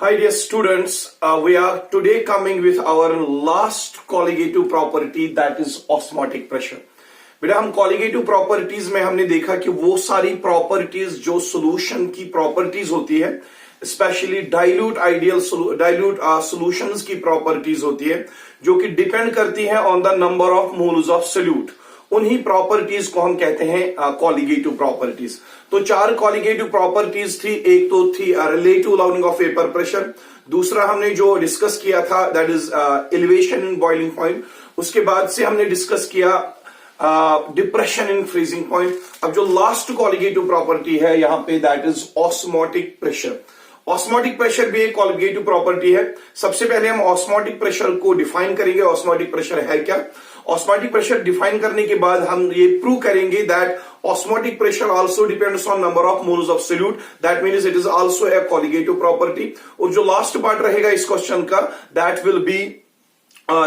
Hi dear students, we are today coming with our last colligative property that is osmotic pressure. बेटा हम colligative properties में हमने देखा कि वो सारी properties जो solution की properties होती है, especially dilute solutions की properties होती है, जो कि depend करती है on the number of moles of solute. उन्हीं प्रॉपर्टीज को हम कहते हैं कॉलिगेटिव प्रॉपर्टीज। तो चार कॉलिगेटिव प्रॉपर्टीज थी। एक तो थी relative logging off vapour pressure, दूसरा हमने जो डिस्कस किया था that is elevation in boiling point, उसके बाद से हमने डिस्कस किया डिप्रेशन इन फ्रीजिंग पॉइंट। अब जो लास्ट कॉलिगेटिव प्रॉपर्टी है यहां पे that is osmotic pressure. Osmotic pressure भी एक कॉलिगेटिव प्रॉपर्टी है। सबसे पहले हम ऑस्मोटिक प्रेशर को डिफाइन करेंगे। ऑस्मोटिक प्रेशर है क्या? ऑस्मोटिक प्रेशर डिफाइन करने के बाद हम ये प्रूव करेंगे that osmotic pressure also depends on number of moles of solute, that means it is also a colligative property। और जो लास्ट पार्ट रहेगा इस क्वेश्चन का that will be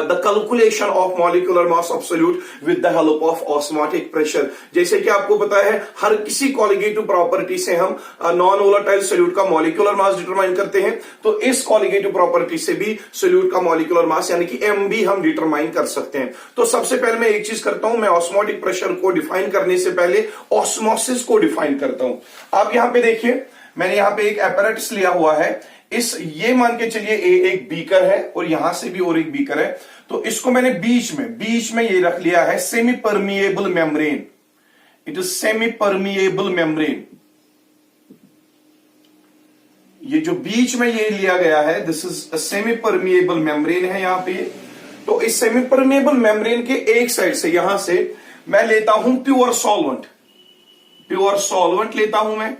the calculation of molecular mass of solute with the help of osmotic pressure। जैसे कि आपको पता है हर किसी colligative property से हम नॉन वोलेटाइल solute का molecular mass डिटरमाइन करते हैं, तो इस colligative property से भी solute का molecular mass यानी कि MB हम डिटरमाइन कर सकते हैं। तो सबसे पहले मैं एक चीज करता हूं, मैं osmotic pressure को डिफाइन करने से पहले osmosis को डिफाइन करता हूं। आप यहां पे देखिए, मैंने यहां पे एक apparatus लिया हुआ है। ये मान के चलिए एक बीकर है और यहां से भी और एक बीकर है, तो इसको मैंने बीच में ये रख लिया है semi permeable membrane. It is semi permeable membrane. ये जो बीच में ये लिया गया है this is a semi permeable membrane है यहां पे। तो इस सेमी परमिएबल मेम्ब्रेन के एक साइड से यहां से मैं लेता हूं प्योर सॉल्वेंट लेता हूं मैं,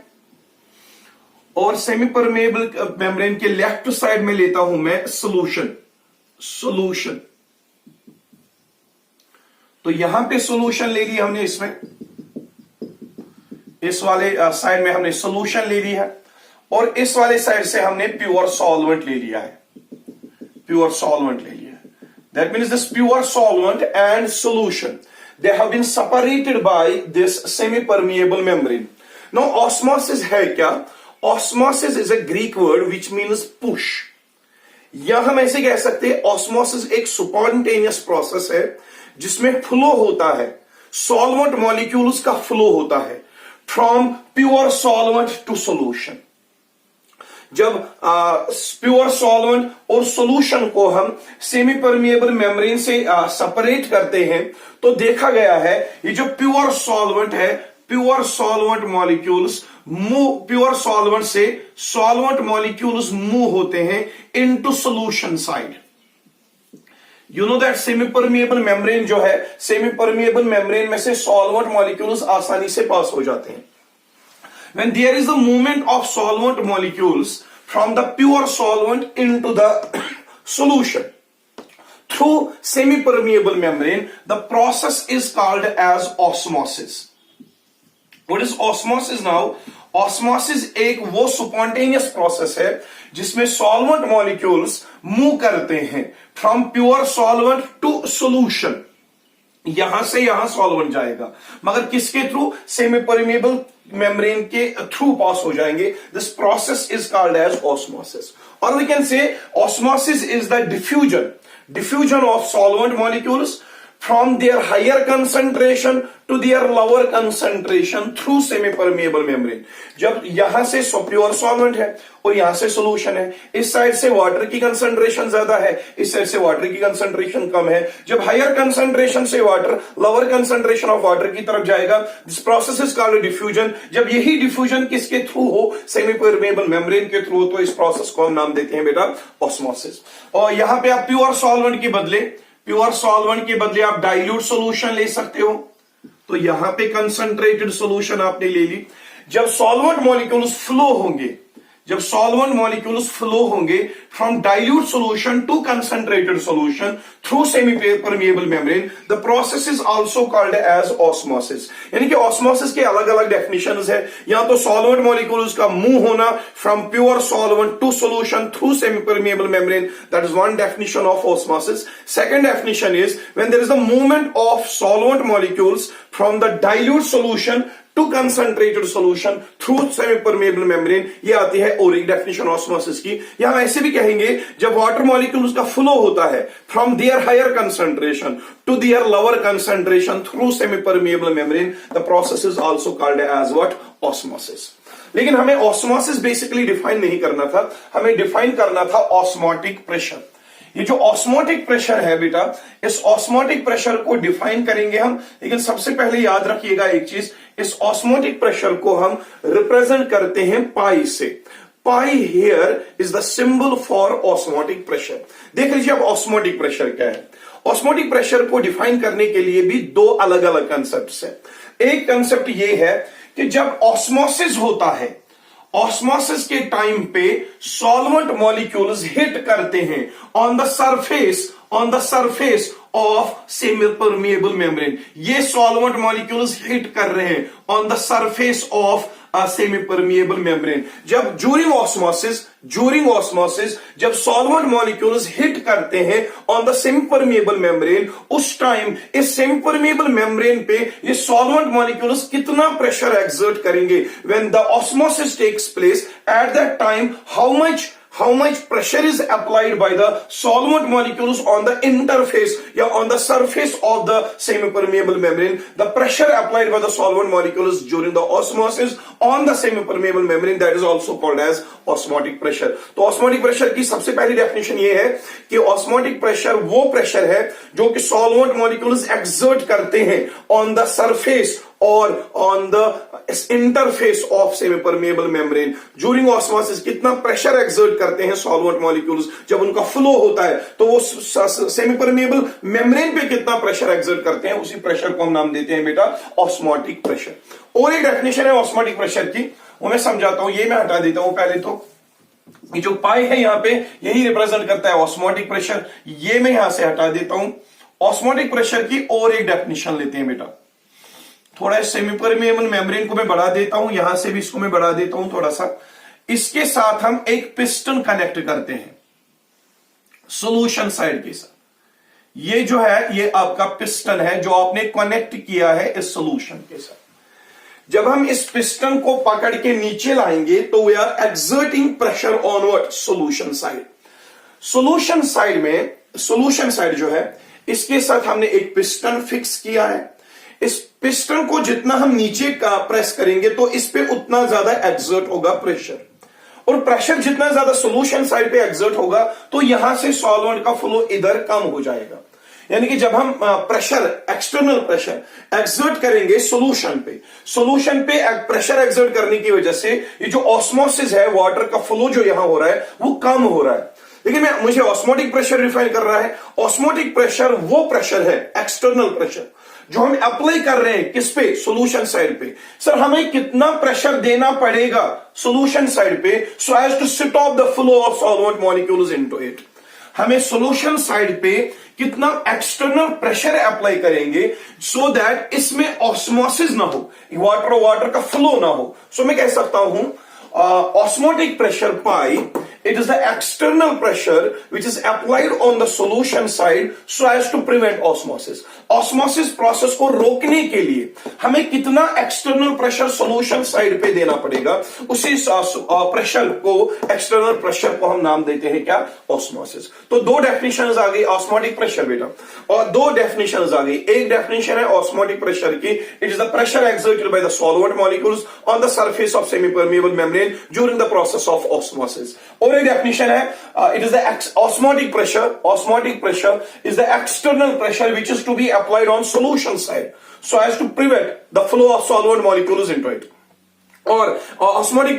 और सेमी परमेबल मेम्ब्रेन के लेफ्ट साइड में लेता हूं मैं सॉल्यूशन। तो यहां पे सॉल्यूशन ले ली हमने, इसमें इस वाले साइड में हमने सॉल्यूशन ले ली है, और इस वाले साइड से हमने प्योर सॉल्वेंट ले लिया है। That means this pure solvent and solution they have been separated by this semi permeable membrane. Now osmosis है क्या? Osmosis is a Greek word which means push। या हम ऐसे कह सकते हैं ऑस्मोसिस एक स्पॉन्टेनियस प्रोसेस है जिसमें फ्लो होता है, सॉल्वेंट मॉलिक्यूल्स का फ्लो होता है from pure solvent to solution. जब प्योर सॉल्वेंट और सॉल्यूशन को हम सेमी परमिएबल मेम्ब्रेन से सेपरेट करते हैं, तो देखा गया है ये जो प्योर सॉल्वेंट है, pure solvent molecules move, pure solvent से सॉल्वेंट मॉलिक्यूल्स मूव होते हैं into solution side. You know that semi permeable membrane जो है, सेमी परमिएबल मेम्ब्रेन में से सॉल्वेंट मॉलिक्यूल्स आसानी से पास हो जाते हैं। When there is a movement of solvent molecules from the pure solvent into the solution through semi-permeable membrane, the process is called as osmosis। What is osmosis now? Osmosis एक वो spontaneous process है जिसमें solvent molecules move करते हैं from pure solvent to solution। यहां से यहां solvent जाएगा, मगर किसके थ्रू? सेमी परमिएबल मेम्ब्रेन के थ्रू पास हो जाएंगे। This process is called as osmosis, और we can say osmosis is the diffusion of solvent molecules from their higher concentration to their lower concentration through semi-permeable membrane। जब यहां से pure solvent है और यहां से सॉल्यूशन है, इस साइड से वाटर की कंसंट्रेशन ज्यादा है, इस साइड से वाटर की कंसंट्रेशन कम है। जब हायर कंसंट्रेशन से water lower concentration of water की तरफ जाएगा, this process is called diffusion. जब यही डिफ्यूजन किसके थ्रू हो? सेमी परमेबल मेम्ब्रेन के थ्रू, तो इस प्रोसेस को हम नाम देते हैं बेटा ऑस्मोसिस। और यहां पे आप प्योर सॉल्वेंट के बदले आप डाइल्यूट सॉल्यूशन ले सकते हो। तो यहां पे कंसंट्रेटेड सॉल्यूशन आपने ले ली। जब सॉल्वेंट मॉलिक्यूल्स फ्लो होंगे from dilute solution to concentrated solution through semi permeable membrane, the process is also called as osmosis. यानी कि ऑस्मोसिस के अलग अलग डेफिनेशंस है। या तो सॉल्वेंट मॉलिक्यूल्स का मूव होना from pure solvent to solution through semi permeable membrane, that is one definition of osmosis. Second definition is when there is the movement of solvent molecules from the dilute solution to concentrated solution through semi permeable membrane, ये आती है और एक definition osmosis की। या हम ऐसे भी कहेंगे जब वाटर मॉलिक्यूल्स का फ्लो होता है from their higher concentration to their lower concentration through semi permeable membrane, the process is also called as what, osmosis. लेकिन हमें ऑस्मोसिस बेसिकली डिफाइन नहीं करना था, हमें डिफाइन करना था ऑस्मोटिक प्रेशर। ये जो ऑस्मोटिक प्रेशर है बेटा, इस ऑस्मोटिक प्रेशर को डिफाइन करेंगे हम, लेकिन सबसे पहले याद रखिएगा एक चीज, इस ऑस्मोटिक प्रेशर को हम रिप्रेजेंट करते हैं पाई से। Pi here is the symbol for osmotic pressure. देख लीजिए अब ऑस्मोटिक प्रेशर क्या है। ऑस्मोटिक प्रेशर को डिफाइन करने के लिए भी दो अलग अलग कंसेप्ट है। एक कंसेप्ट ये है कि जब ऑस्मोसिस होता है, ऑस्मोसिस के टाइम पे सॉल्वेंट मॉलिक्यूल्स हिट करते हैं on the surface of semi permeable membrane. ये सॉल्वेंट मॉलिक्यूल्स हिट कर रहे हैं on the surface of semi permeable membrane. जब ड्यूरिंग ऑस्मोसिस जब सॉल्वेंट मॉलिक्यूल्स हिट करते हैं on the semi permeable membrane, उस टाइम इस सेमी परमेबल मेम्ब्रेन पे ये सॉल्वेंट मॉलिक्यूल्स कितना प्रेशर एक्सर्ट करेंगे। When the osmosis takes place, at that time how much pressure is applied by the solvent molecules on the interface या on the surface of the semi-permeable membrane. The pressure applied by the solvent molecules during the osmosis on the semi-permeable membrane, that is also called as osmotic pressure. तो osmotic pressure की सबसे पहली definition ये है कि osmotic pressure वो pressure है जो कि solvent molecules exert करते हैं on the surface और on the interface of semi-permeable membrane. During osmosis कितना प्रेशर एक्सर्ट करते हैं सॉल्वेंट मॉलिक्यूल्स, जब उनका फ्लो होता है तो वो सेमी परमेबल मेम्ब्रेन पे कितना प्रेशर एक्सर्ट करते हैं, उसी प्रेशर को हम नाम देते हैं बेटा ऑस्मोटिक प्रेशर। और एक डेफिनेशन है ऑस्मोटिक प्रेशर की, वो मैं समझाता हूं, ये मैं हटा देता हूं पहले। तो ये जो पाई है यहां पे, यही रिप्रेजेंट करता है ऑस्मोटिक प्रेशर, ये मैं यहां से हटा देता हूं। ऑस्मोटिक प्रेशर की और एक डेफिनेशन लेते हैं बेटा। थोड़ा सेमी परमेबल मेम्ब्रेन को मैं बढ़ा देता हूं, यहां से भी इसको मैं बढ़ा देता हूं थोड़ा सा। इसके साथ हम एक पिस्टन कनेक्ट करते हैं सॉल्यूशन साइड के साथ। ये जो है ये आपका पिस्टन है जो आपने कनेक्ट किया है इस सॉल्यूशन के साथ। जब हम इस पिस्टन को पकड़ के नीचे लाएंगे तो we are exerting pressure on what, solution side. Solution side जो है इसके साथ हमने एक पिस्टन फिक्स किया है। इस पिस्टन को जितना हम नीचे का प्रेस करेंगे तो इस पे उतना ज्यादा एक्सर्ट होगा प्रेशर, और प्रेशर जितना ज्यादा सॉल्यूशन साइड पे एक्सर्ट होगा तो यहां से सॉल्वेंट का फ्लो इधर कम हो जाएगा। यानी कि जब हम प्रेशर, एक्सटर्नल प्रेशर एक्सर्ट करेंगे सॉल्यूशन पे प्रेशर एक्सर्ट करने की वजह से ये जो ऑस्मोसिस है, वाटर का फ्लो जो यहां हो रहा है वो कम हो रहा है। लेकिन मुझे ऑस्मोटिक प्रेशर डिफाइन कर रहा है। ऑस्मोटिक प्रेशर वो प्रेशर है, एक्सटर्नल प्रेशर, जो हम अप्लाई कर रहे हैं किस पे, सॉल्यूशन साइड पे। सर हमें कितना प्रेशर देना पड़ेगा सॉल्यूशन साइड पे so as to stop the flow of solvent molecules into it. हमें सॉल्यूशन साइड पे कितना एक्सटर्नल प्रेशर अप्लाई करेंगे सो दैट इसमें ऑस्मोसिस ना हो, वाटर का फ्लो ना हो। सो मैं कह सकता हूं osmotic pressure pi, it is the external pressure which is applied on the solution side so as to prevent osmosis. Osmosis process को रोकने के लिए हमें कितना एक्सटर्नल प्रेशर सॉल्यूशन साइड पे देना पड़ेगा, उसी प्रेशर को, एक्सटर्नल प्रेशर को हम नाम देते हैं क्या, ऑस्मोसिस। तो दो डेफिनेशंस आ गई ऑस्मोटिक प्रेशर बेटा, और दो डेफिनेशंस आ गई। एक डेफिनेशन है ऑस्मोटिक प्रेशर की, it is the pressure exerted by the solvent molecules on the surface of semi permeable membrane during the process of osmosis. और एक डेफिनेशन है it is the osmotic pressure is the external pressure which is to be applied on solution side so as to prevent the flow of solvent molecules into it. Or osmotic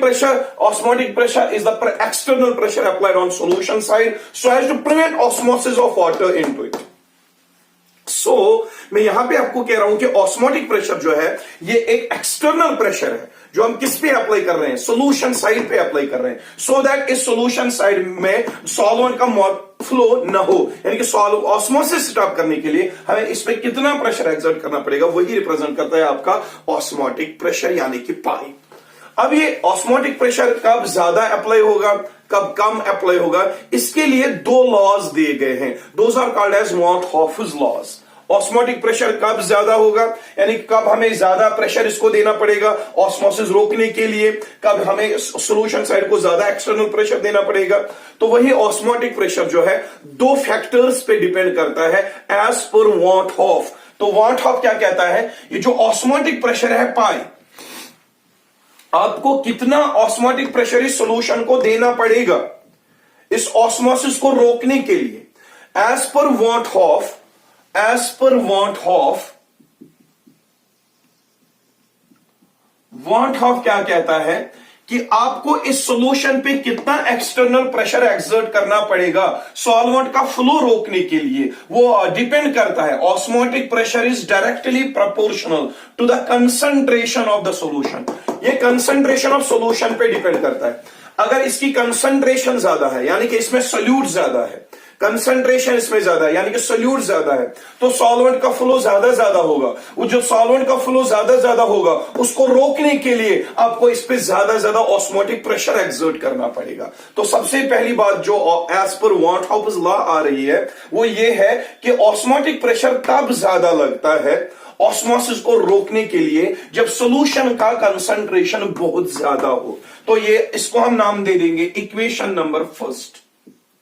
pressure is the external pressure applied on solution side so as to prevent osmosis of water into it. So मैं यहां पे आपको कह रहा हूं कि osmotic pressure जो है ये एक एक्सटर्नल प्रेशर है जो हम किस पे अप्लाई कर रहे हैं, सॉल्यूशन साइड पे अप्लाई कर रहे हैं, सो दैट इस सॉल्यूशन साइड में सॉल्वेंट का फ्लो ना हो। यानी कि ऑस्मोसिस स्टॉप करने के लिए हमें इस पे कितना प्रेशर एक्सर्ट करना पड़ेगा, वही रिप्रेजेंट करता है आपका ऑस्मोटिक प्रेशर यानी कि पाई। अब ये ऑस्मोटिक प्रेशर कब ज्यादा अप्लाई होगा, कब कम अप्लाई होगा, इसके लिए दो लॉज दिए गए हैं। Those are called as van't Hoff's laws. ऑस्मोटिक प्रेशर कब ज्यादा होगा, यानी कब हमें ज्यादा प्रेशर इसको देना पड़ेगा ऑस्मोसिस रोकने के लिए, कब हमें सॉल्यूशन साइड को ज्यादा एक्सटर्नल प्रेशर देना पड़ेगा। तो वही ऑस्मोटिक प्रेशर जो है दो फैक्टर्स पे डिपेंड करता है एज पर वॉट हॉफ। तो वॉट हॉफ क्या कहता है, ये जो ऑस्मोटिक प्रेशर है पाई, आपको कितना ऑस्मोटिक प्रेशर इस सॉल्यूशन को देना पड़ेगा इस ऑस्मोसिस को रोकने के लिए, as per van't Hoff, as per van't Hoff, van't Hoff क्या कहता है कि आपको इस सॉल्यूशन पे कितना एक्सटर्नल प्रेशर एक्सर्ट करना पड़ेगा सॉल्वेंट का फ्लो रोकने के लिए, वो डिपेंड करता है। Osmotic pressure is directly proportional to the concentration of the solution. ये कंसंट्रेशन ऑफ सॉल्यूशन पे डिपेंड करता है। अगर इसकी कंसंट्रेशन ज्यादा है यानी कि इसमें सोल्यूट ज्यादा है, कंसंट्रेशन इसमें ज्यादा है यानी कि सोल्यूट ज्यादा है, तो सॉल्वेंट का फ्लो ज्यादा होगा। वो जो सॉल्वेंट का फ्लो ज्यादा होगा उसको रोकने के लिए आपको इस पे ज्यादा ऑस्मोटिक प्रेशर एक्सर्ट करना पड़ेगा। तो सबसे पहली बात जो as per van't half law आ रही है वो ये है कि ऑस्मोटिक प्रेशर तब ज्यादा लगता है ऑस्मोसिस को रोकने के लिए जब सॉल्यूशन का कंसंट्रेशन बहुत ज्यादा हो। तो ये इसको हम नाम दे देंगे equation number first.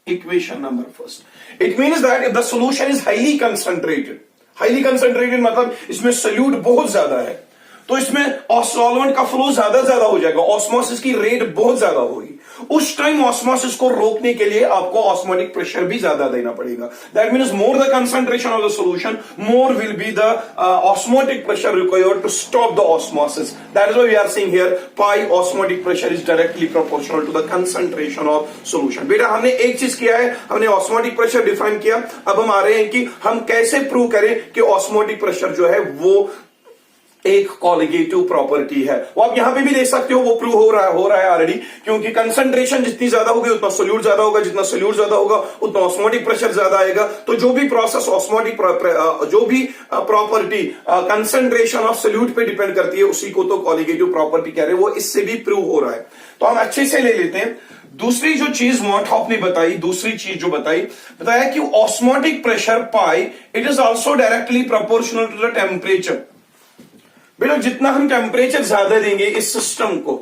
Equation number first. It means that if the solution is highly concentrated मतलब इसमें सोल्यूट बहुत ज्यादा है, तो इसमें सॉल्वेंट का फ्लो ज्यादा हो जाएगा, ऑस्मोसिस की रेट बहुत ज्यादा होगी। उस टाइम ऑस्मोसिस को रोकने के लिए आपको ऑस्मोटिक प्रेशर भी ज्यादा देना पड़ेगा। That means more the concentration of the solution, more will be the osmotic pressure required to stop the osmosis. That is why we are saying here pi osmotic pressure is directly proportional to the concentration of solution. बेटा हमने एक चीज किया है, हमने osmotic pressure define किया, अब हम आ रहे हैं कि हम कैसे प्रूव करें कि ऑस्मोटिक प्रेशर जो है वो एक कॉलिगेटिव प्रॉपर्टी है। वो आप यहां पे भी देख सकते हो, वो प्रूव हो रहा है ऑलरेडी, क्योंकि कंसंट्रेशन जितनी ज्यादा होगी उतना सोल्यूट ज्यादा होगा, जितना सोल्यूट ज्यादा होगा उतना ऑस्मोटिक प्रेशर ज्यादा आएगा। तो जो भी प्रोसेस ऑस्मोटिक जो भी प्रॉपर्टी कंसंट्रेशन ऑफ सोल्यूट पे डिपेंड करती है उसी को तो कॉलिगेटिव प्रॉपर्टी कह रहे हैं। वो इससे भी प्रूव हो रहा है। तो हम अच्छे से ले लेते हैं। दूसरी जो चीज वॉट हॉफ ने बताई, दूसरी चीज जो बताया कि osmotic pressure pi it is also directly proportional to the temperature. बेटा जितना हम टेम्परेचर ज्यादा देंगे इस सिस्टम को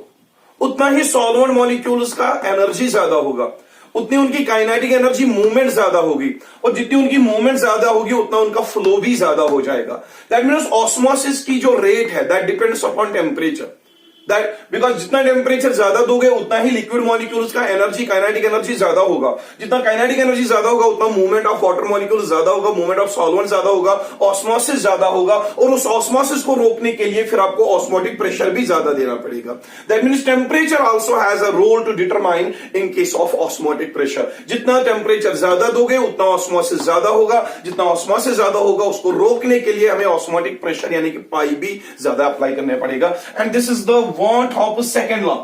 उतना ही सॉल्वेंट मॉलिक्यूल्स का एनर्जी ज्यादा होगा, उतनी उनकी काइनेटिक एनर्जी मूवमेंट ज्यादा होगी, और जितनी उनकी मूवमेंट ज्यादा होगी उतना उनका फ्लो भी ज्यादा हो जाएगा। दैट मीन्स ऑस्मोसिस की जो रेट है that depends upon temperature. That because जितना टेम्परेचर ज्यादा दोगे उतना ही लिक्विड मॉलिक्यूल्स का एनर्जी, काइनेटिक एनर्जी ज्यादा होगा। जितना काइनेटिक एनर्जी ज्यादा होगा उतना मूवमेंट ऑफ वाटर मॉलिक्यूल्स ज्यादा होगा, मूवमेंट ऑफ सॉल्वेंट ज्यादा होगा, ऑस्मोसिस ज्यादा होगा, और उस ऑस्मोसिस को रोकने के लिए फिर आपको ऑस्मोटिक प्रेशर भी ज्यादा देना पड़ेगा। That means temperature also has a role to determine in case of osmotic pressure. जितना टेम्परेचर ज्यादा दोगे उतना ऑस्मोसिस ज्यादा होगा, जितना ऑस्मोसिस ज्यादा होगा उसको रोकने के लिए हमें ऑस्मोटिक प्रेशर यानी कि पाई भी ज्यादा अप्लाई करना पड़ेगा। And this is the Von Hoff's second law.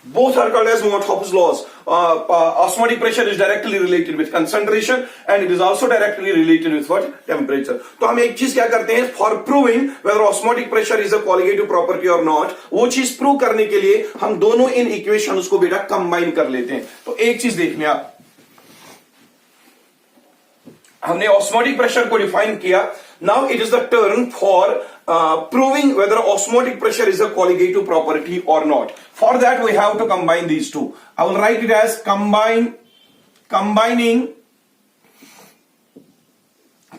Both are called as Von Hoff's laws. Osmotic pressure is directly related with concentration and it is also directly related with what? Temperature. तो हम एक चीज क्या करते हैं, for proving whether osmotic pressure is a colligative property or not, वो चीज prove करने के लिए हम दोनों इन इक्वेशंस को बेटा कंबाइन कर लेते हैं। तो एक चीज देख लें आप, हमने ऑस्मोटिक प्रेशर को डिफाइन किया। Now it is the turn for proving whether osmotic pressure is a colligative property or not. For that we have to combine these two. I will write it as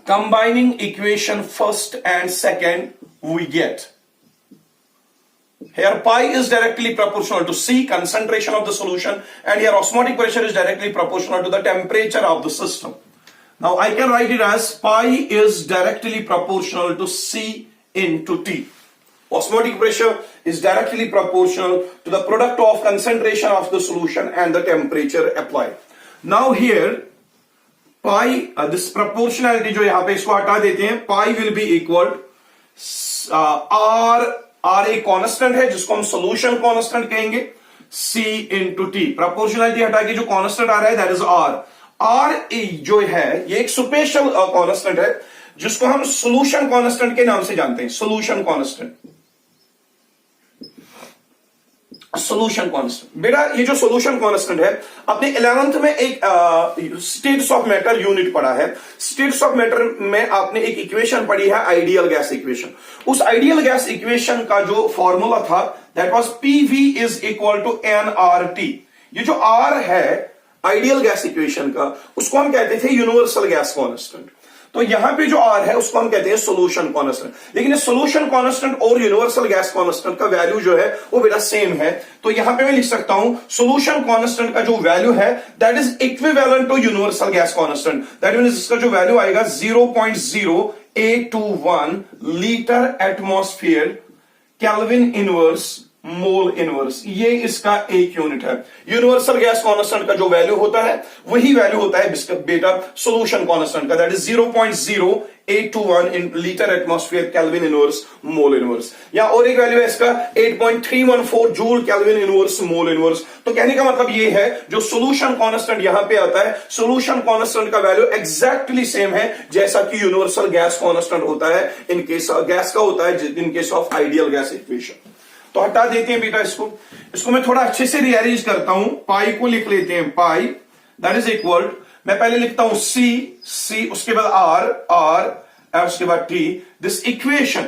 combining equation first and second we get. Here pi is directly proportional to C, concentration of the solution, and here osmotic pressure is directly proportional to the temperature of the system. Now I can write it as pi is directly proportional to C into T. Osmotic pressure is directly proportional to the product of concentration of the solution and the temperature applied. Now here pi, this proportionality जो यहाँ पे इसको हटा देते हैं, pi will be equal R एक constant है जिसको हम सॉल्यूशन कांस्टेंट कहेंगे, C into T. प्रोपोर्शनलिटी हटा के जो कांस्टेंट आ रहा है दैट इज R. R जो है ये एक स्पेशल कांस्टेंट है जिसको हम सॉल्यूशन कांस्टेंट के नाम से जानते हैं, सॉल्यूशन कांस्टेंट। Solution constant. बेटा ये जो सोल्यूशन कांस्टेंट है, अपने 11th में एक स्टेट्स ऑफ मैटर यूनिट पढ़ा है। स्टेट्स ऑफ मैटर में आपने एक इक्वेशन पढ़ी है, आइडियल गैस इक्वेशन। उस आइडियल गैस इक्वेशन का जो फॉर्मूला था that was PV is equal to NRT. ये जो आर है आइडियल गैस इक्वेशन का, उसको हम कहते थे यूनिवर्सल गैस कांस्टेंट। तो यहां पे जो आर है उसको हम कहते हैं सोल्यूशन कांस्टेंट। लेकिन सोल्यूशन कांस्टेंट और यूनिवर्सल गैस कांस्टेंट का वैल्यू जो है वो बेटा सेम है। तो यहां पे मैं लिख सकता हूं सोल्यूशन कांस्टेंट का जो वैल्यू है that is equivalent to universal gas constant. That means इसका जो वैल्यू आएगा 0.0821 litre atmosphere kelvin inverse mole inverse. ये इसका एक यूनिट है। यूनिवर्सल गैस कांस्टेंट का जो वैल्यू होता है वही वैल्यू होता है बेटा सोल्यूशन कांस्टेंट का, that is 0.0821 in litre atmosphere kelvin inverse mole inverse. या और एक वैल्यू है इसका 8.314 joule kelvin inverse mole inverse. तो कहने का मतलब ये है जो सोल्यूशन कांस्टेंट यहां पे आता है, सोल्यूशन कांस्टेंट का वैल्यू एग्जैक्टली सेम है जैसा कि यूनिवर्सल गैस कांस्टेंट होता है इन केस गैस का होता है इन case of ideal gas equation. तो हटा देते हैं बेटा इसको मैं थोड़ा अच्छे से रीअरेंज करता हूं। पाई को लिख लेते हैं, पाई दैट इज इक्वल, मैं पहले लिखता हूं सी उसके बाद आर उसके बाद T. This equation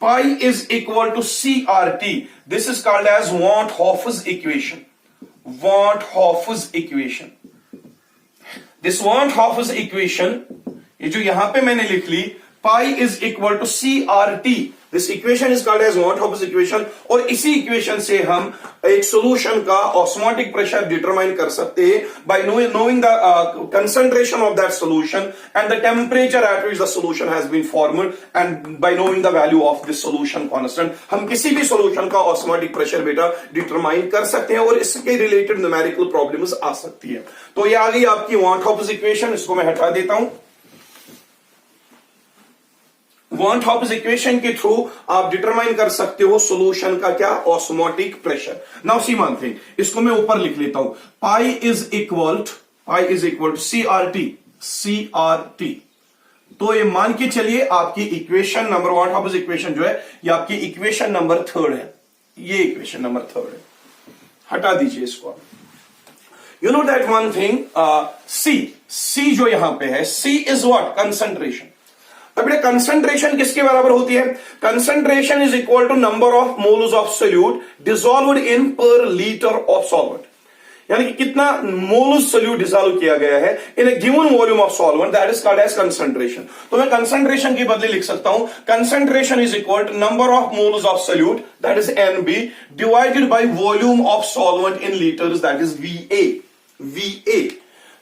pi is equal to C R T. This is called as van't Hoff's equation. Van't Hoff's equation, this van't Hoff's equation, ये जो यहां पे मैंने लिख ली pi is equal to C R T. This equation is called as van't Hoff's equation. और इसी equation से हम एक सॉल्यूशन का ऑस्मोटिक प्रेशर डिटरमाइन कर सकते हैं by knowing the concentration of that solution and the temperature at which the solution has been formed and by knowing the value of this solution constant हम किसी भी सॉल्यूशन का osmotic pressure बेटा determine कर सकते हैं और इसके रिलेटेड न्यूमेरिकल प्रॉब्लम्स आ सकती है। तो ये आ गई आपकी वॉन्ट हॉफस इक्वेशन। इसको मैं हटा देता हूं। वॉन्ट हॉफस इक्वेशन के थ्रू आप डिटरमाइन कर सकते हो सॉल्यूशन का क्या, osmotic pressure. Now see one thing, इसको मैं ऊपर लिख लेता हूं, pi is equal to CRT। तो ये मान के चलिए आपकी equation number, van't Hoff's equation जो है ये आपकी इक्वेशन नंबर 3 है। ये इक्वेशन नंबर 3 है, हटा दीजिए इसको। You know that one thing, C जो यहां पे है, सी इज व्हाट, कंसंट्रेशन। अब बेटा कंसंट्रेशन किसके बराबर होती है? Concentration is equal to number of moles of solute dissolved in per litre of solvent. यानी कि कितना मोल्स सोल्यूट डिसॉल्व किया गया है in a given volume of solvent, that is called as concentration. तो मैं कंसंट्रेशन के बदले लिख सकता हूं concentration is equal to number of moles of solute that is NB divided by volume of solvent in litres that is VA।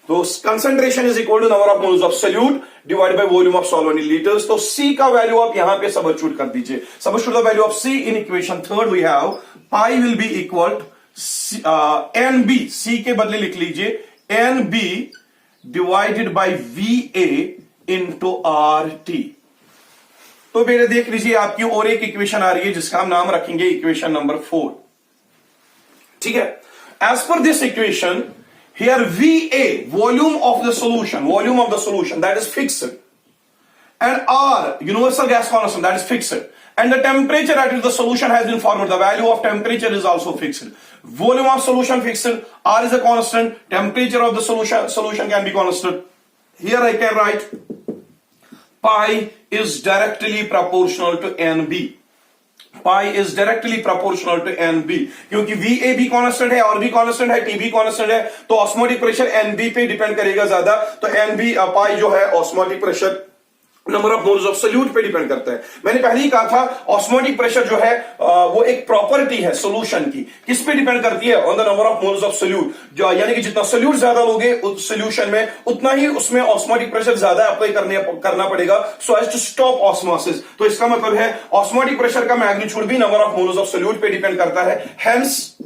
तो concentration is equal to number of moles of solute divided by volume of solvent in litres. तो C का value आप यहां पे substitute कर दीजिए। Substitute the value of C in equation 3 we have pi will be equal NB, C के बदले लिख लीजिए NB divided by VA into RT। तो मेरे देख लीजिए आपकी और एक इक्वेशन आ रही है जिसका हम नाम रखेंगे इक्वेशन नंबर 4। ठीक है, as per this equation here VA, volume of the solution that is fixed, and R, universal gas constant, that is fixed, and the temperature at which the solution has been formed, the value of temperature is also fixed. Volume of solution fixed, R is a constant, temperature of the solution can be constant. Here I can write pi is directly proportional to NB. Pi is directly proportional to NB, क्योंकि VA भी constant है और भी constant है, T भी constant है, तो osmotic pressure NB पे डिपेंड करेगा ज्यादा। तो NB पाई जो है osmotic pressure number of moles of solute पे डिपेंड करता है। मैंने पहले ही कहा था ऑस्मोटिक प्रेशर जो है वो एक प्रॉपर्टी है सोल्यूशन की। किस पे डिपेंड करती है? On the number of moles of solute. जो यानी कि जितना सोल्यूट ज्यादा लोगे उस सोल्यूशन में उतना ही उसमें ऑस्मोटिक प्रेशर ज्यादा अप्लाई करना पड़ेगा so as to stop osmosis. तो इसका मतलब है ऑस्मोटिक प्रेशर का मैग्नीट्यूड भी number of moles of solute पे डिपेंड करता है। हेंस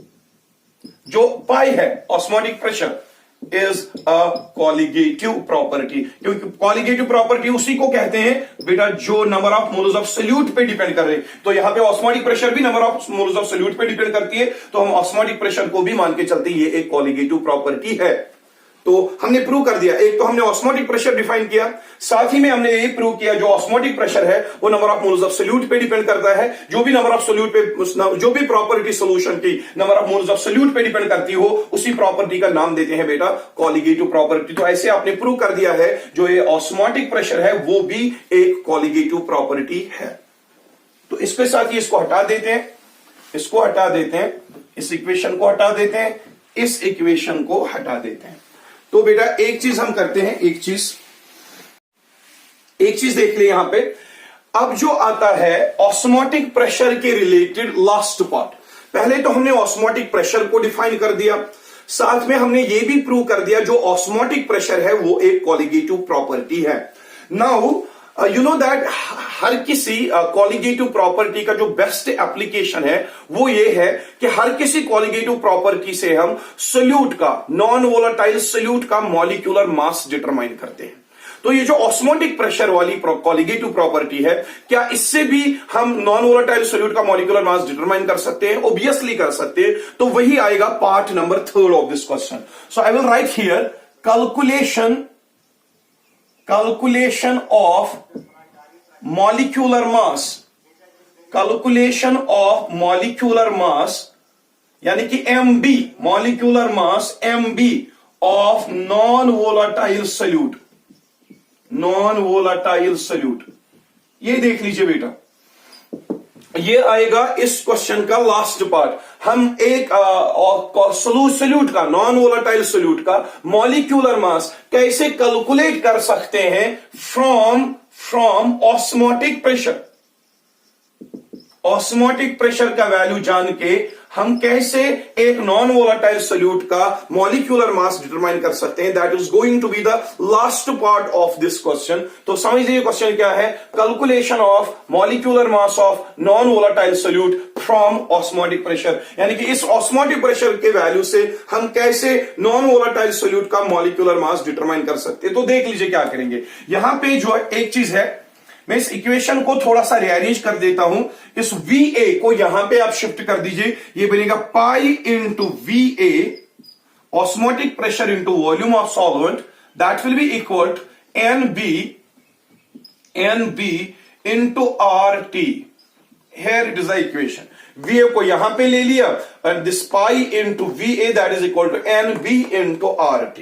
जो पाई है osmotic pressure is a colligative property, क्योंकि कॉलिगेटिव प्रॉपर्टी उसी को कहते हैं बेटा जो number of moles of solute पे डिपेंड कर रहे हैं। तो यहां पे ऑस्मोटिक प्रेशर भी number of moles of solute पे डिपेंड करती है, तो हम ऑस्मोटिक प्रेशर को भी मान के चलते हैं ये एक कॉलिगेटिव प्रॉपर्टी है। तो हमने प्रूव कर दिया, एक तो हमने ऑस्मोटिक प्रेशर डिफाइन किया, साथ ही में हमने ये प्रूव किया जो ऑस्मोटिक प्रेशर है वो number of moles of solute पे डिपेंड करता है। जो भी नंबर ऑफ सोल्यूट पे, जो भी प्रॉपर्टी सोल्यूशन की number of moles of solute पे डिपेंड करती हो, उसी प्रॉपर्टी का नाम देते हैं बेटा कॉलिगेटिव प्रॉपर्टी। तो ऐसे आपने प्रूव कर दिया है जो ये ऑस्मोटिक प्रेशर है वो भी एक कॉलिगेटिव प्रॉपर्टी है। तो इसके साथ ही इसको हटा देते हैं, इसको हटा देते हैं, इस इक्वेशन को हटा देते हैं, इस इक्वेशन को हटा देते हैं। तो बेटा एक चीज हम करते हैं, एक चीज देख ले यहां पे। अब जो आता है ऑस्मोटिक प्रेशर के रिलेटेड लास्ट पार्ट, पहले तो हमने ऑस्मोटिक प्रेशर को डिफाइन कर दिया, साथ में हमने ये भी प्रूव कर दिया जो ऑस्मोटिक प्रेशर है वो एक कॉलिगेटिव प्रॉपर्टी है। नाउ यू नो दैट हर किसी कॉलिगेटिव प्रॉपर्टी का जो बेस्ट एप्लीकेशन है वो ये है कि हर किसी कॉलिगेटिव प्रॉपर्टी से हम सोल्यूट का, नॉन वोलेटाइल सोल्यूट का मॉलिक्यूलर मास डिटरमाइन करते हैं। तो ये जो ऑस्मोटिक प्रेशर वाली कॉलिगेटिव प्रॉपर्टी है, क्या इससे भी हम नॉन वोलेटाइल सोल्यूट का मॉलिक्यूलर मास डिटरमाइन कर सकते हैं? ऑब्वियसली कर सकते हैं। तो वही आएगा part number 3 of this question. So I will write here calculation of molecular mass, calculation of molecular mass यानी कि MB, molecular mass MB of non-volatile solute, non-volatile solute। ये देख लीजिए बेटा, ये आएगा इस क्वेश्चन का लास्ट पार्ट। हम एक सोल्यूट का, नॉन वोलेटाइल सोल्यूट का मॉलिक्यूलर मास कैसे कैलकुलेट कर सकते हैं from osmotic pressure. Osmotic pressure का वैल्यू जान के हम कैसे एक नॉन वोलेटाइल सोल्यूट का मॉलिक्यूलर मास डिटरमाइन कर सकते हैं। That is going to be the last part of this question. तो समझ लीजिए क्वेश्चन क्या है, calculation of molecular mass of non volatile solute from osmotic pressure, यानी कि इस ऑस्मोटिक प्रेशर के वैल्यू से हम कैसे नॉन वोलेटाइल सोल्यूट का मॉलिक्यूलर मास डिटरमाइन कर सकते हैं। तो देख लीजिए क्या करेंगे। यहां पे जो एक चीज है, मैं इस इक्वेशन को थोड़ा सा रिअरेंज कर देता हूं। इस VA को यहां पे आप शिफ्ट कर दीजिए, ये बनेगा pi into VA osmotic pressure into volume of solvent, that will be equal to NB into RT। Here it is the equation. VA को यहां पे ले लिया and this pi into VA that is equal to NB into RT।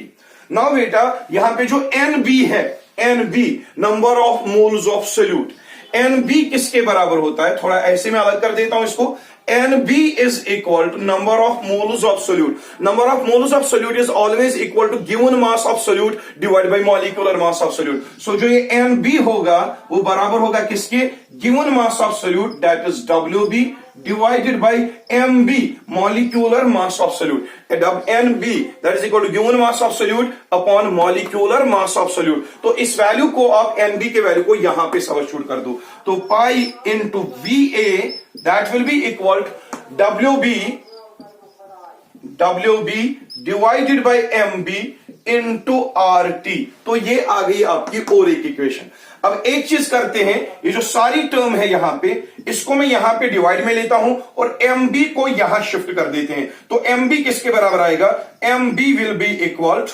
Now बेटा यहां पे जो NB है, NB number of moles of solute, NB किसके बराबर होता है, थोड़ा ऐसे में अलग कर देता हूं इसको। NB is equal to number of moles of solute. Number of moles of solute is always equal to given mass of solute divide by molecular mass of solute. So जो ये NB होगा वो बराबर होगा किसके, given mass of solute, that is WB divided by MB molecular mass of solute। NB that is equal to given mass of solute upon molecular mass of solute। तो इस value को आप NB के वैल्यू को यहां पे substitute कर दो, तो पाई into VA that will be equal to WB divided by MB into RT। तो ये आ गई आपकी और एक इक्वेशन। अब एक चीज करते हैं, ये जो सारी टर्म है यहां पे, इसको मैं यहां पे डिवाइड में लेता हूं और MB को यहां शिफ्ट कर देते हैं। तो MB किसके बराबर आएगा, MB will be equal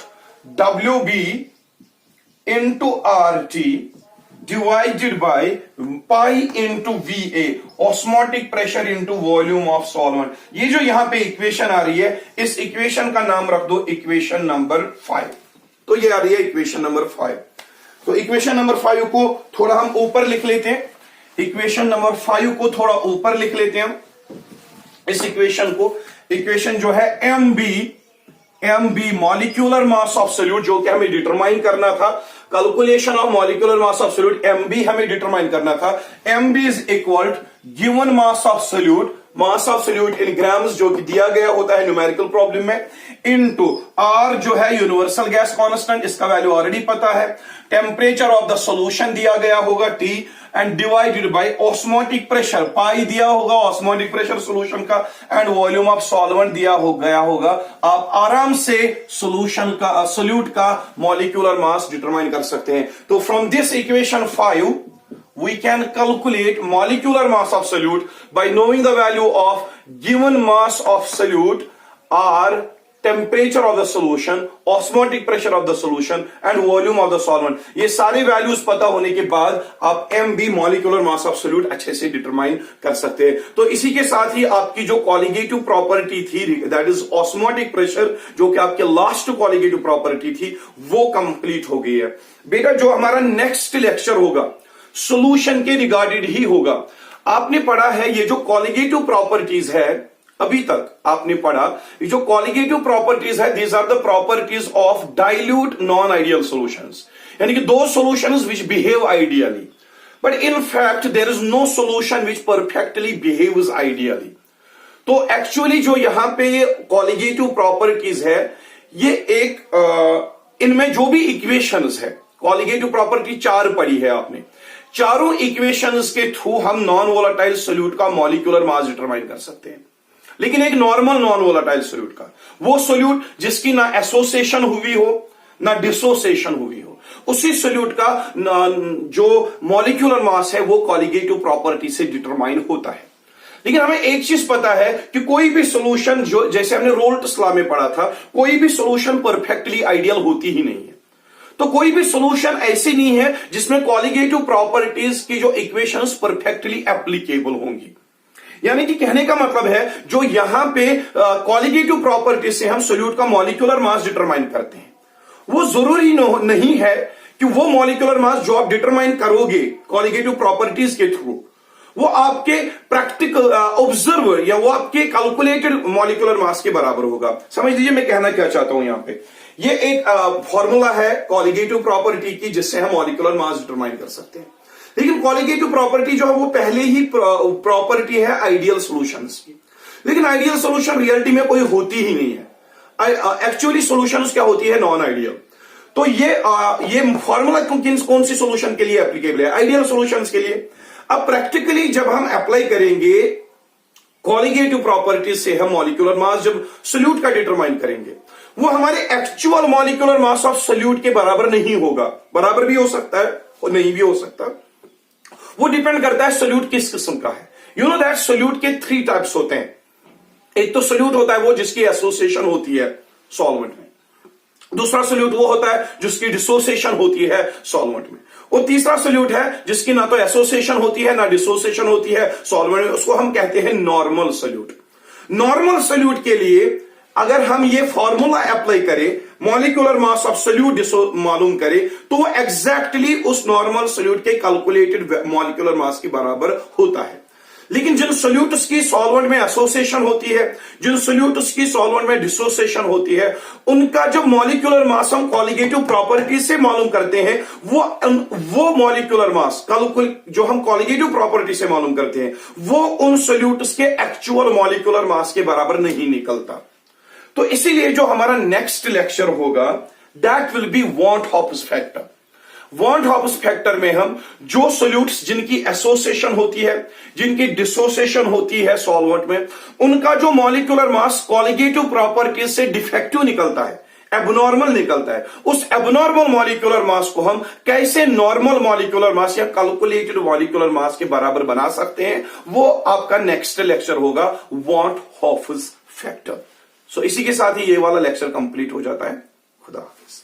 WB into RT divided by pi into VA osmotic pressure into volume of solvent. ये जो यहां पे इक्वेशन आ रही है, इस इक्वेशन का नाम रख दो इक्वेशन नंबर 5। तो ये आ रही है इक्वेशन नंबर 5। तो इक्वेशन नंबर 5 को थोड़ा हम ऊपर लिख लेते हैं, इक्वेशन नंबर 5 को थोड़ा ऊपर लिख लेते हैं हम इस इक्वेशन को। इक्वेशन जो है MB molecular mass of solute, जो कि हमें डिटरमाइन करना था, calculation of molecular mass of solute MB हमें डिटरमाइन करना था। MB is equal given mass of solute, mass of solute in grams जो कि दिया गया होता है न्यूमेरिकल प्रॉब्लम में, इनटू R जो है यूनिवर्सल गैस कांस्टेंट, इसका वैल्यू ऑलरेडी पता है, टेम्परेचर ऑफ द सॉल्यूशन दिया गया होगा T, and divided by osmotic pressure, pi दिया होगा ऑस्मोटिक प्रेशर सॉल्यूशन का, एंड वॉल्यूम ऑफ सॉल्वेंट दिया गया होगा। आप आराम से सॉल्यूशन का, सोल्यूट का मॉलिक्यूलर मास डिटरमाइन कर सकते हैं। तो from this equation 5 we can calculate molecular mass of solute by knowing the value of given mass of solute R, temperature of the solution, osmotic pressure of the solution and volume of the solvent. ये सारे values पता होने के बाद आप MB molecular mass of solute अच्छे से determine कर सकते हैं। तो इसी के साथ ही आपकी जो कॉलिगेटिव प्रॉपर्टी थी, दैट इज ऑस्मोटिक प्रेशर, जो कि आपके लास्ट कॉलिगेटिव प्रॉपर्टी थी, वो कंप्लीट हो गई है। बेटा जो हमारा नेक्स्ट लेक्चर होगा सोल्यूशन के रिगार्डेड ही होगा। आपने पढ़ा है ये जो कॉलिगेटिव प्रॉपर्टीज है, अभी तक आपने पढ़ा ये जो कॉलिगेटिव प्रॉपर्टीज है, these are the properties of dilute non ideal solutions, यानी कि दो solutions which behave ideally, but in fact there is no solution which perfectly behaves ideally. तो एक्चुअली जो यहां पे ये कॉलिगेटिव प्रॉपर्टीज है, ये एक इनमें जो भी इक्वेशंस है, कॉलिगेटिव प्रॉपर्टी 4 पढ़ी है आपने, चारों इक्वेशंस के थ्रू हम नॉन वोलेटाइल सोल्यूट का मॉलिक्यूलर मास डिटरमाइन कर सकते हैं। लेकिन एक नॉर्मल नॉन वोलेटाइल सोल्यूट का, वो सोल्यूट जिसकी ना एसोसिएशन हुई हो ना डिसोसिएशन हुई हो, उसी सोल्यूट का जो मॉलिक्यूलर मास है वो कॉलिगेटिव प्रॉपर्टी से डिटरमाइन होता है। लेकिन हमें एक चीज पता है कि कोई भी सोल्यूशन, जो जैसे हमने रोल्ट्स लॉ में पढ़ा था, कोई भी सोल्यूशन परफेक्टली आइडियल होती ही नहीं है। तो कोई भी सोल्यूशन ऐसी नहीं है जिसमें कॉलिगेटिव प्रॉपर्टीज की जो इक्वेशंस परफेक्टली एप्लीकेबल होंगी। यानी कि कहने का मतलब है जो यहां पे कॉलिगेटिव प्रॉपर्टी से हम सोल्यूट का मॉलिक्यूलर मास डिटरमाइन करते हैं, वो जरूरी नहीं है कि वो मॉलिक्यूलर मास जो आप डिटरमाइन करोगे कॉलिगेटिव प्रॉपर्टीज के थ्रू, वो आपके प्रैक्टिकल ऑब्जर्व या वो आपके कैलकुलेटेड मॉलिक्यूलर मास के बराबर होगा। समझ लीजिए मैं कहना क्या चाहता हूं यहां पे, ये एक फॉर्मूला है कॉलिगेटिव प्रॉपर्टी की जिससे हम मॉलिक्यूलर मास डिटरमाइन कर सकते हैं। लेकिन कॉलिगेटिव प्रॉपर्टी जो है वो पहले ही प्रॉपर्टी है आइडियल सॉल्यूशंस की। लेकिन आइडियल सॉल्यूशन रियलिटी में कोई होती ही नहीं है। एक्चुअली सॉल्यूशंस क्या होती है? Non ideal. तो ये फॉर्मूला कौन सी सॉल्यूशन के लिए एप्लीकेबल है? आइडियल सॉल्यूशंस के लिए। अब प्रैक्टिकली जब हम अप्लाई करेंगे कॉलिगेटिव प्रॉपर्टीज से हम मॉलिक्यूलर मास जब सोल्यूट का डिटरमाइन करेंगे, वो हमारे actual molecular mass of solute के बराबर नहीं होगा। बराबर भी हो सकता है और नहीं भी हो सकता, वो डिपेंड करता है सोल्यूट किस किस्म का है। यू नो दैट सोल्यूट के 3 टाइप्स होते हैं। एक तो सोल्यूट होता है वो जिसकी एसोसिएशन होती है सॉल्वेंट में, दूसरा सोल्यूट वो होता है जिसकी डिसोसिएशन होती है सॉल्वेंट में, और तीसरा सोल्यूट है जिसकी ना तो एसोसिएशन होती है ना डिसोसिएशन होती है सॉल्वेंट में, उसको हम कहते हैं नॉर्मल सोल्यूट। नॉर्मल सोल्यूट के लिए अगर हम ये फॉर्मूला अप्लाई करें, मॉलिक्यूलर मास ऑफ सोल्यूट मालूम करें, तो वो एग्जैक्टली उस नॉर्मल सोल्यूट के कैलकुलेटेड मॉलिक्यूलर मास के बराबर होता है। लेकिन जिन सोल्यूट्स की सॉल्वेंट में एसोसिएशन होती है, जिन सोल्यूट्स की सॉल्वेंट में डिसोसिएशन होती है, उनका जो मॉलिक्यूलर मास हम कॉलिगेटिव प्रॉपर्टी से मालूम करते हैं, वो मॉलिक्यूलर मास जो हम कॉलिगेटिव प्रॉपर्टी से मालूम करते हैं, वो उन सोल्यूट्स के एक्चुअल मॉलिक्यूलर मास के बराबर नहीं निकलता। तो इसीलिए जो हमारा नेक्स्ट लेक्चर होगा that will be van't Hoff's factor. Van't Hoff's factor में हम जो सोल्यूट्स जिनकी एसोसिएशन होती है, जिनकी डिसोसिएशन होती है सॉल्वेंट में, उनका जो मॉलिक्यूलर मास कॉलिगेटिव प्रॉपर्टीज से डिफेक्टिव निकलता है, एबनॉर्मल निकलता है, उस एबनॉर्मल मॉलिक्यूलर मास को हम कैसे नॉर्मल मॉलिक्यूलर मास या कैलकुलेटेड मॉलिक्यूलर मास के बराबर बना सकते हैं, वो आपका नेक्स्ट लेक्चर होगा वॉन हॉप्स फैक्टर। सो इसी के साथ ही ये वाला लेक्चर कंप्लीट हो जाता है। खुदा हाफिज।